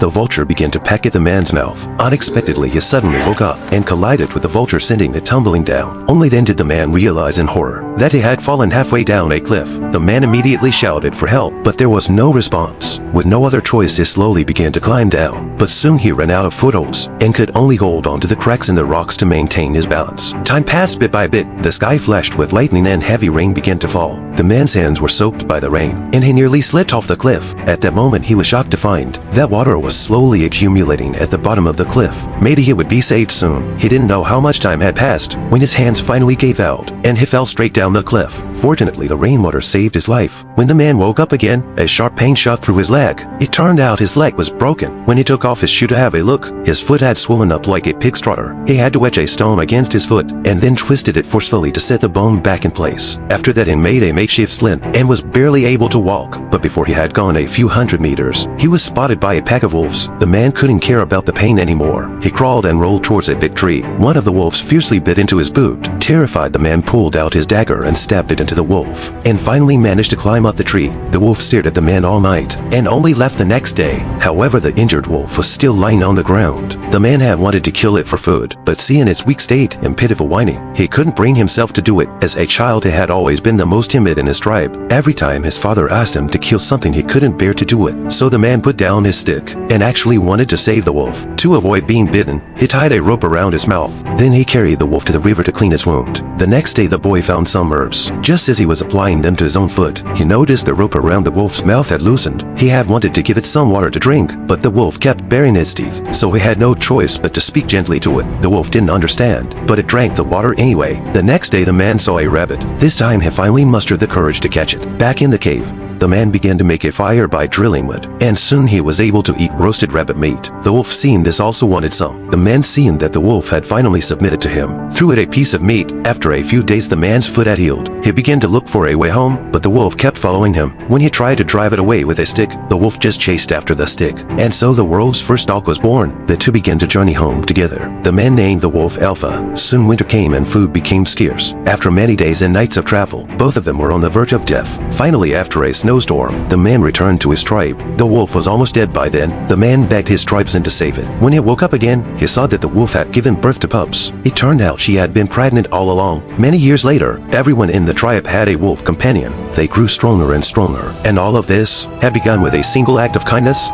the vulture began to peck at the man's mouth. Unexpectedly, he suddenly woke up and collided with the vulture, sending it tumbling down. Only then did the man realize in horror that he had fallen halfway down a cliff. The man immediately shouted for help, but there was no response. With no other choice, he slowly began to climb down, but soon he ran out of footholds and could only hold on to the cracks in the rocks to maintain his balance. Time passed bit by bit. The sky flashed with lightning and heavy rain began to fall. The man's hands were soaked by the rain, and he nearly slipped off the cliff. At that moment, he was shocked to find that water was slowly accumulating at the bottom of the cliff. Maybe he would be saved soon. He didn't know how much time had passed when his hands finally gave out, and he fell straight down the cliff. Fortunately, the rainwater saved his life. When the man woke up again, a sharp pain shot through his leg. It turned out his leg was broken. When he took off his shoe to have a look, his foot had swollen up like a pig's trotter. He had to wedge a stone against his foot and then twisted it forcefully to set the bone back in place. After that, he made a makeshift splint and was barely able to walk. But before he had gone a few hundred meters, he was spotted by a pack of wolves. The man couldn't care about the pain anymore. He crawled and rolled towards a big tree. One of the wolves fiercely bit into his boot. Terrified, the man pulled out his dagger and stabbed it into the wolf, and finally managed to climb up the tree. The wolf stared at the man all night and only left the next day. However, the injured wolf was still lying on the ground. The man had wanted to kill it for food, but seeing its weak state and pitiful whining, he couldn't bring himself to do it. As a child, he had always been the most timid in his tribe. Every time his father asked him to kill something, he couldn't bear to do it. So the man put down his stick and actually wanted to save the wolf. To avoid being bitten, he tied a rope around his mouth. Then he carried the wolf to the river to clean its wound. The next day, the boy found some herbs. Just as he was applying them to his own foot, he noticed the rope around the wolf's mouth had loosened. He had wanted to give it some water to drink, but the wolf kept baring its teeth, so he had no choice but to speak gently to it. The wolf didn't understand, but it drank the water anyway. The next day, the man saw a rabbit. This time, he finally mustered the courage to catch it. Back in the cave, the man began to make a fire by drilling wood, and soon he was able to eat roasted rabbit meat. The wolf, seeing this, also wanted some. The man, seeing that the wolf had finally submitted to him, threw it a piece of meat. After a few days, the man's foot had healed. He began to look for a way home, but the wolf kept following him. When he tried to drive it away with a stick, the wolf just chased after the stick. And so the world's first dog was born. The two began to journey home together. The man named the wolf Alpha. Soon winter came and food became scarce. After many days and nights of travel, both of them were on the verge of death. Finally, after a snowstorm, the man returned to his tribe. The wolf was almost dead by then. The man begged his tribesmen to save it. When he woke up again, he saw that the wolf had given birth to pups. It turned out she had been pregnant all along. Many years later, everyone in the tribe had a wolf companion. They grew stronger and stronger, and all of this had begun with a single act of kindness.